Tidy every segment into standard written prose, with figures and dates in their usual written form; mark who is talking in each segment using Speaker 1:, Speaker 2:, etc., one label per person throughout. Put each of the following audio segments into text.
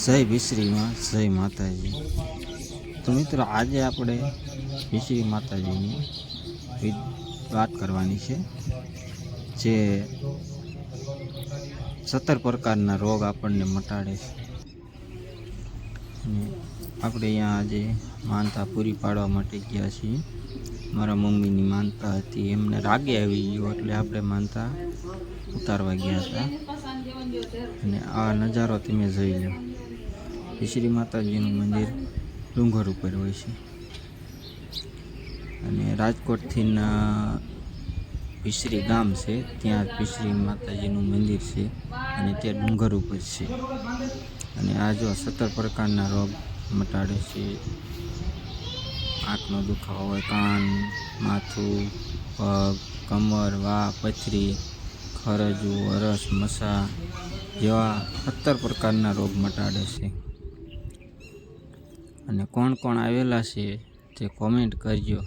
Speaker 1: જય વિશ્રીમાં જય માતાજી। તો મિત્રો આજે આપણે વિશ્રી માતાજીની વાત કરવાની છે, જે 17 પ્રકારના રોગ આપણને મટાડે છે। અને આપણે અહીંયા આજે માનતા પૂરી પાડવા માટે ગયા છીએ। મારા મમ્મીની માનતા હતી, એમને રાગે આવી ગયો એટલે આપણે માનતા ઉતારવા ગયા હતા। અને આ નજારો તમે જોઈ લો। વિશ્રી માતાજીનું મંદિર ડુંગર ઉપર હોય છે અને રાજકોટથી વિશ્રી ગામ છે, ત્યાં વિશ્રી માતાજીનું મંદિર છે અને તે ડુંગર ઉપર છે। અને આ જો 17 પ્રકારના રોગ મટાડે છે। આંખનો દુખાવો હોય, કાન, માથું, પગ, કમર, વા, પથરી, ખરજવું, અરસ, મસા જેવા 17 પ્રકારના રોગ મટાડે છે। અને કોણ કોણ આવેલા છે તે કોમેન્ટ કરજો।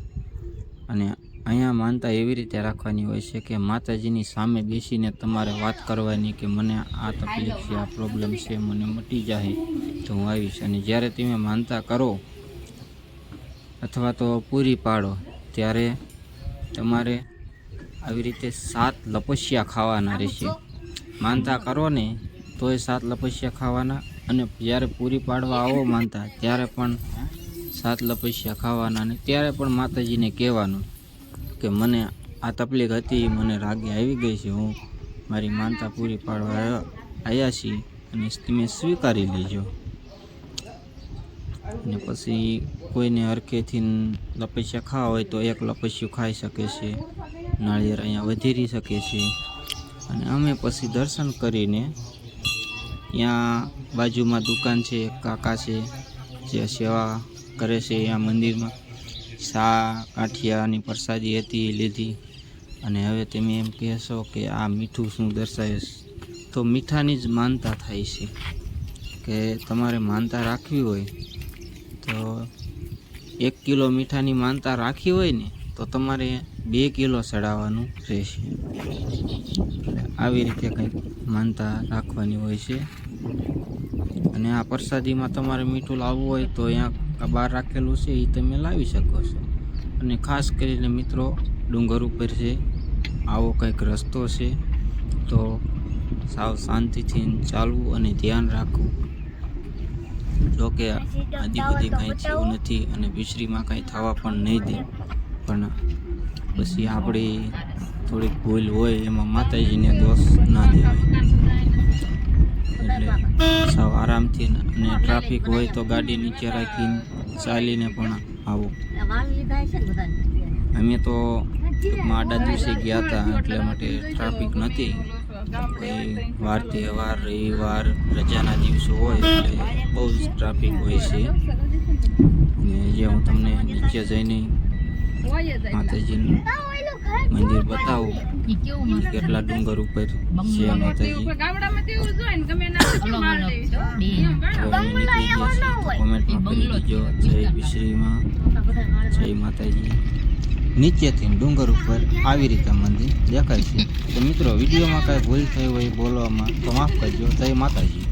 Speaker 1: અને અહીંયા માનતા એવી રીતે રાખવાની હોય છે કે માતાજીની સામે બેસીને તમારે વાત કરવાની કે મને આ તકલીફ છે, આ પ્રોબ્લેમ છે, મને મટી જાય તો હું આવીશ। અને જ્યારે તમે માનતા કરો અથવા તો પૂરી પાડો ત્યારે તમારે આવી રીતે 7 લપસ્યા ખાવાના રહેશે। માનતા કરો ને તોય 7 લપસ્યા ખાવાના, અને જ્યારે પૂરી પાડવા આવો માનતા ત્યારે પણ 7 લપસ્યા ખાવાના। અને ત્યારે પણ માતાજીને કહેવાનું કે મને આ તકલીફ હતી, મને રાગે આવી ગઈ છે, હું મારી માનતા પૂરી પાડવા આવ્યા છીએ અને તમે સ્વીકારી લેજો। અને પછી કોઈને હરખેથી લપસ્યા ખાવા હોય તો 1 લપસ્યું ખાઈ શકે છે, નાળિયેર અહીંયા વધેરી શકે છે। અને અમે પછી દર્શન કરીને ત્યાં બાજુમાં દુકાન છે, એક કાકા છે જે સેવા કરે છે અહીંયા મંદિરમાં, શા કાઠિયાની પ્રસાદી હતી એ લીધી। અને હવે તમે એમ કહેશો કે આ મીઠું શું દર્શાવે છે, તો મીઠાની જ માનતા થાય છે કે તમારે માનતા રાખવી હોય તો 1 કિલો મીઠાની માનતા રાખી હોય ને તો તમારે 2 કિલો ચડાવવાનું રહેશે। આવી રીતે કંઈક માનતા રાખવાની હોય છે। અને આ પ્રસાદીમાં તમારે મીઠું લાવવું હોય તો અહીંયા બહાર રાખેલું છે, એ તમે લાવી શકો છો। અને ખાસ કરીને મિત્રો ડુંગર ઉપર છે, આવો કંઈક રસ્તો છે તો સાવ શાંતિથી ચાલવું અને ધ્યાન રાખવું। જોકે આદિ બધી કાંઈ થયું નથી અને વિશ્રીમાં કાંઈ થવા પણ નહીં દે, પણ પછી આપણી થોડીક ભૂલ હોય એમાં માતાજીને દોષ ના દેવાય। એટલે સાવ આરામથી, અને ટ્રાફિક હોય તો ગાડી નીચે રાખીને ચાલીને પણ આવો। અમે તો આડા દિવસે ગયા હતા એટલે માટે ટ્રાફિક નથી, કોઈ વાર તહેવાર, રવિવાર, રજાના દિવસો હોય એટલે બહુ જ ટ્રાફિક હોય છે। અને જે હું તમને નીચે જઈને માતાજીનું મંદિર બતાવું કેટલા ડુંગર ઉપર છે માતાજી। કોમેન્ટમાં કરી દીજો જય વિશ્રીમાં જય માતાજી। નીચેથી ડુંગર ઉપર આવી રીતે મંદિર દેખાય છે। તો મિત્રો વિડીયોમાં કાંઈ ભૂલ થઈ હોય બોલવામાં તો માફ કરજો। જય માતાજી।